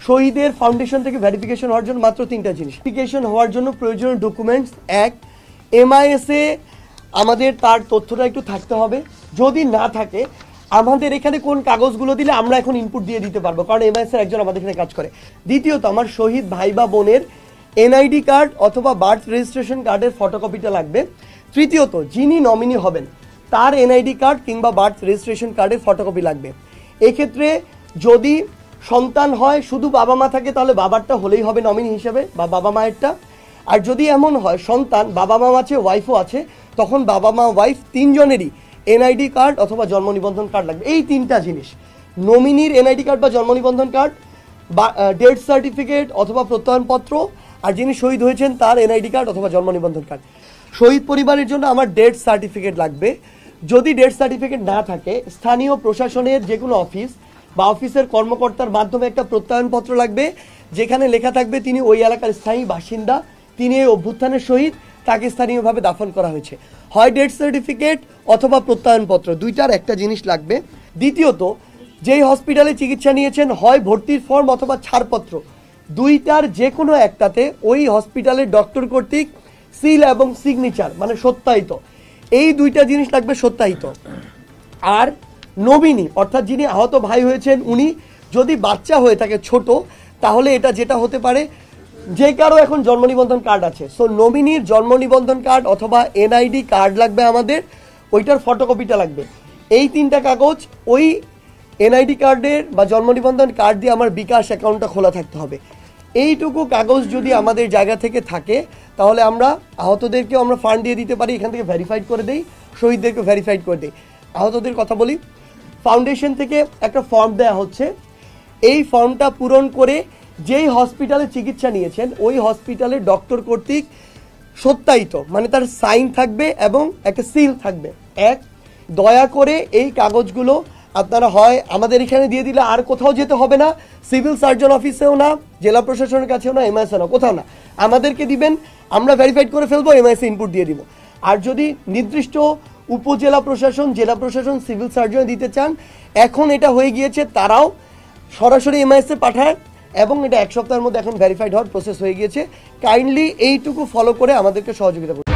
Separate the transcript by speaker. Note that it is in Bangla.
Speaker 1: শহীদের ফাউন্ডেশন থেকে ভেরিফিকেশন হওয়ার জন্য মাত্র 3টা জিনিস। ভেরিফিকেশন হওয়ার জন্য প্রয়োজনীয় ডকুমেন্টস, এক, এমআইএসে আমাদের তার তথ্যটা একটু থাকতে হবে। যদি না থাকে আমাদের এখানে কোন কাগজগুলো দিলে আমরা এখন ইনপুট দিয়ে দিতে পারবো, কারণ এমআইএসের একজন আমাদের এখানে কাজ করে। দ্বিতীয়ত, আমার শহীদ ভাই বা বোনের এনআইডি কার্ড অথবা বার্থ রেজিস্ট্রেশন কার্ডের ফটোকপিটা লাগবে। তৃতীয়ত, যিনি নমিনি হবেন তার এনআইডি কার্ড কিংবা বার্থ রেজিস্ট্রেশন কার্ডের ফটোকপি লাগবে। এক্ষেত্রে যদি সন্তান হয়, শুধু বাবা মা থাকে, তাহলে বাবারটা হলেই হবে নমিনি হিসেবে, বা বাবা মায়েরটা। আর যদি এমন হয় সন্তান, বাবা মা আছে, ওয়াইফও আছে, তখন বাবা মা ওয়াইফ তিনজনেরই এনআইডি কার্ড অথবা জন্ম নিবন্ধন কার্ড লাগবে। এই 3টা জিনিস, নমিনির এনআইডি কার্ড বা জন্ম নিবন্ধন কার্ড, বা ডেথ সার্টিফিকেট অথবা প্রত্যয়নপত্র, আর যিনি শহীদ হয়েছেন তার এনআইডি কার্ড অথবা জন্ম নিবন্ধন কার্ড। শহীদ পরিবারের জন্য আমার ডেথ সার্টিফিকেট লাগবে। যদি ডেথ সার্টিফিকেট না থাকে, স্থানীয় প্রশাসনের যে কোনো অফিস বা অফিসের কর্মকর্তার মাধ্যমে একটা প্রত্যয়নপত্র লাগবে, যেখানে লেখা থাকবে তিনি ওই এলাকার স্থায়ী বাসিন্দা, তিনি এই অভ্যুত্থানের শহীদ, তাকে স্থানীয়ভাবে দাফন করা হয়েছে। হয় ডেথ সার্টিফিকেট অথবা প্রত্যয়নপত্র, দুইটার একটা জিনিস লাগবে। দ্বিতীয়ত, যেই হসপিটালে চিকিৎসা নিয়েছেন, হয় ভর্তির ফর্ম অথবা ছাড়পত্র, দুইটার যে কোনো একটাতে ওই হসপিটালের ডক্টর কর্তৃক সিল এবং সিগনেচার, মানে সত্যায়িত, এই 2টা জিনিস লাগবে সত্যায়িত। আর নমিনি অর্থাৎ যিনি আহত ভাই হয়েছেন, উনি যদি বাচ্চা হয়ে থাকে ছোট, তাহলে এটা যেটা হতে পারে, যে কারো এখন জন্ম নিবন্ধন কার্ড আছে, সো নমিনির জন্ম নিবন্ধন কার্ড অথবা এনআইডি কার্ড লাগবে আমাদের, ওইটার ফটোকপিটা লাগবে। এই 3টা কাগজ, ওই এনআইডি কার্ডের বা জন্ম নিবন্ধন কার্ড দিয়ে আমার বিকাশ অ্যাকাউন্টটা খোলা থাকতে হবে। এইটুকু কাগজ যদি আমাদের জায়গা থেকে থাকে, তাহলে আমরা আহতদেরকেও আমরা ফান্ড দিয়ে দিতে পারি, এখান থেকে ভেরিফাইড করে দেই, শহীদদেরকে ভেরিফাইড করে দেই। আহতদের কথা বলি, ফাউন্ডেশন থেকে একটা ফর্ম দেওয়া হচ্ছে, এই ফর্মটা পূরণ করে যেই হসপিটালে চিকিৎসা নিয়েছেন ওই হসপিটালের ডক্টর কর্তৃক সত্যায়িত, মানে তার সাইন থাকবে এবং একটা সিল থাকবে। এক, দয়া করে এই কাগজগুলো আপনারা হয় আমাদের এখানে দিয়ে দিলে আর কোথাও যেতে হবে না, সিভিল সার্জন অফিসেও না, জেলা প্রশাসনের কাছেও না, এমআইএসে না, কোথাও না, আমাদেরকে দিবেন, আমরা ভেরিফাইড করে ফেলবো, এমআইএসে ইনপুট দিয়ে দিব। আর যদি নির্দিষ্ট উপজেলা প্রশাসন, জেলা প্রশাসন, সিভিল সার্জন দিতে চান, এখন এটা হয়ে গিয়েছে, তারাও সরাসরি এমআইএসে পাঠায় এবং এটা 1 সপ্তাহের মধ্যে এখন ভেরিফাইড হওয়ার প্রসেস হয়ে গিয়েছে। কাইন্ডলি এইটুকু ফলো করে আমাদেরকে সহযোগিতা করুন।